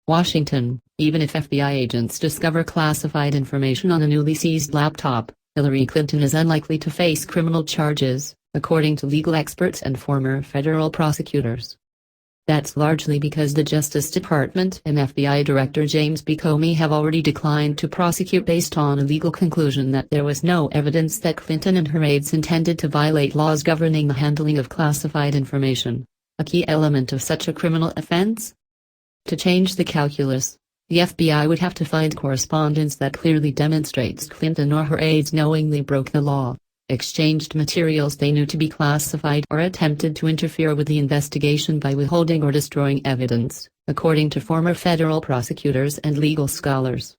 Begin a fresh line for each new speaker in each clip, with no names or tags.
Washington, even if FBI agents discover classified information on a newly seized laptop, Hillary Clinton is unlikely to face criminal charges, according to legal experts and former federal prosecutors. That's largely because the Justice Department and FBI Director James B. Comey have already declined to prosecute based on a legal conclusion that there was no evidence that Clinton and her aides intended to violate laws governing the handling of classified information, a key element of such a criminal offense. To change the calculus, the FBI would have to find correspondence that clearly demonstrates Clinton or her aides knowingly broke the law, exchanged materials they knew to be classified, or attempted to interfere with the investigation by withholding or destroying evidence, according to former federal prosecutors and legal scholars.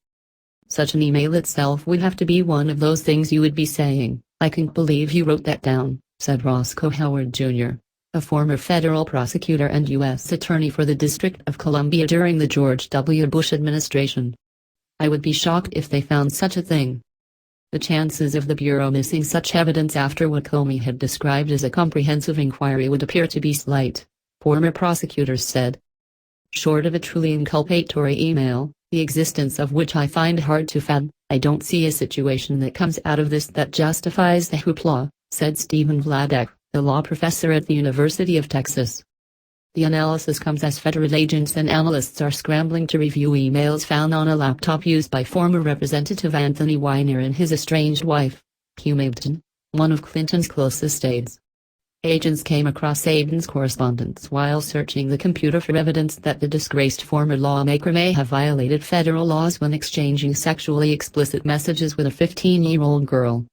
Such an email itself would have to be one of those things you would be saying, "I can't believe you wrote that down," said Roscoe Howard Jr., a former federal prosecutor and U.S. Attorney for the District of Columbia during the George W. Bush administration. "I would be shocked if they found such a thing." The chances of the Bureau missing such evidence after what Comey had described as a comprehensive inquiry would appear to be slight, former prosecutors said. Short of a truly inculpatory email, the existence of which I find hard to fathom, I don't see a situation that comes out of this that justifies the hoopla, said Stephen Vladek, the law professor at the University of Texas. The analysis comes as federal agents and analysts are scrambling to review emails found on a laptop used by former Representative Anthony Weiner and his estranged wife, Hugh Mabton, one of Clinton's closest aides. Agents came across Mabton's correspondence while searching the computer for evidence that the disgraced former lawmaker may have violated federal laws when exchanging sexually explicit messages with a 15-year-old girl.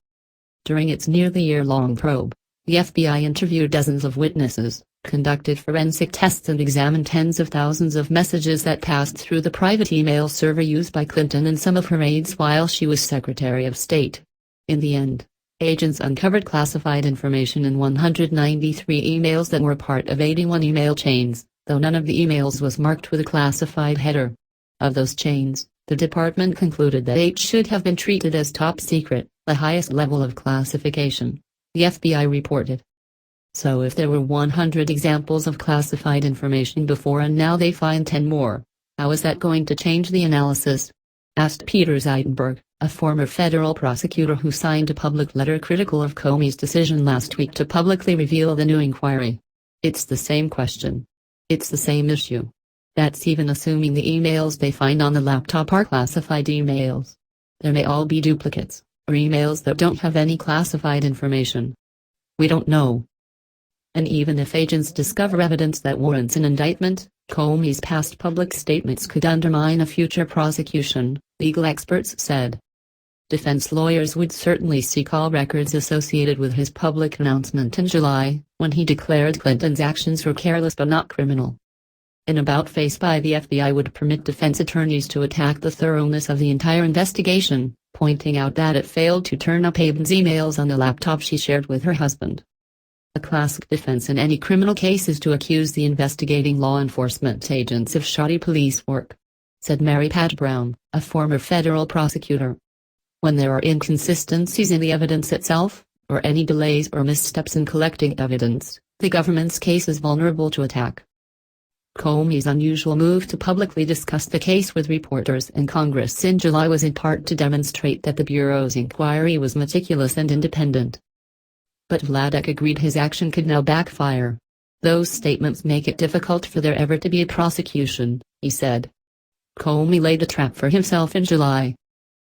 During its nearly year-long probe, the FBI interviewed dozens of witnesses, conducted forensic tests and examined tens of thousands of messages that passed through the private email server used by Clinton and some of her aides while she was Secretary of State. In the end, agents uncovered classified information in 193 emails that were part of 81 email chains, though none of the emails was marked with a classified header. Of those chains, the department concluded that 8 should have been treated as top secret, the highest level of classification, the FBI reported. So if there were 100 examples of classified information before and now they find 10 more, how is that going to change the analysis? Asked Peter Zeidenberg, a former federal prosecutor who signed a public letter critical of Comey's decision last week to publicly reveal the new inquiry. It's the same question. It's the same issue. That's even assuming the emails they find on the laptop are classified emails. There may all be duplicates, or emails that don't have any classified information. We don't know. And even if agents discover evidence that warrants an indictment, Comey's past public statements could undermine a future prosecution, legal experts said. Defense lawyers would certainly seek all records associated with his public announcement in July, when he declared Clinton's actions were careless but not criminal. An about-face by the FBI would permit defense attorneys to attack the thoroughness of the entire investigation, pointing out that it failed to turn up Mabton's emails on the laptop she shared with her husband. A classic defense in any criminal case is to accuse the investigating law enforcement agents of shoddy police work, said Mary Pat Brown, a former federal prosecutor. When there are inconsistencies in the evidence itself, or any delays or missteps in collecting evidence, the government's case is vulnerable to attack. Comey's unusual move to publicly discuss the case with reporters and Congress in July was in part to demonstrate that the Bureau's inquiry was meticulous and independent. But Vladek agreed his action could now backfire. Those statements make it difficult for there ever to be a prosecution, he said. Comey laid a trap for himself in July.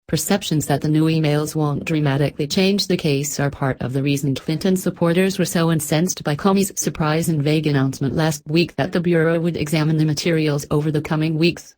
Perceptions that the new emails won't dramatically change the case are part of the reason Clinton supporters were so incensed by Comey's surprise and vague announcement last week that the Bureau would examine the materials over the coming weeks.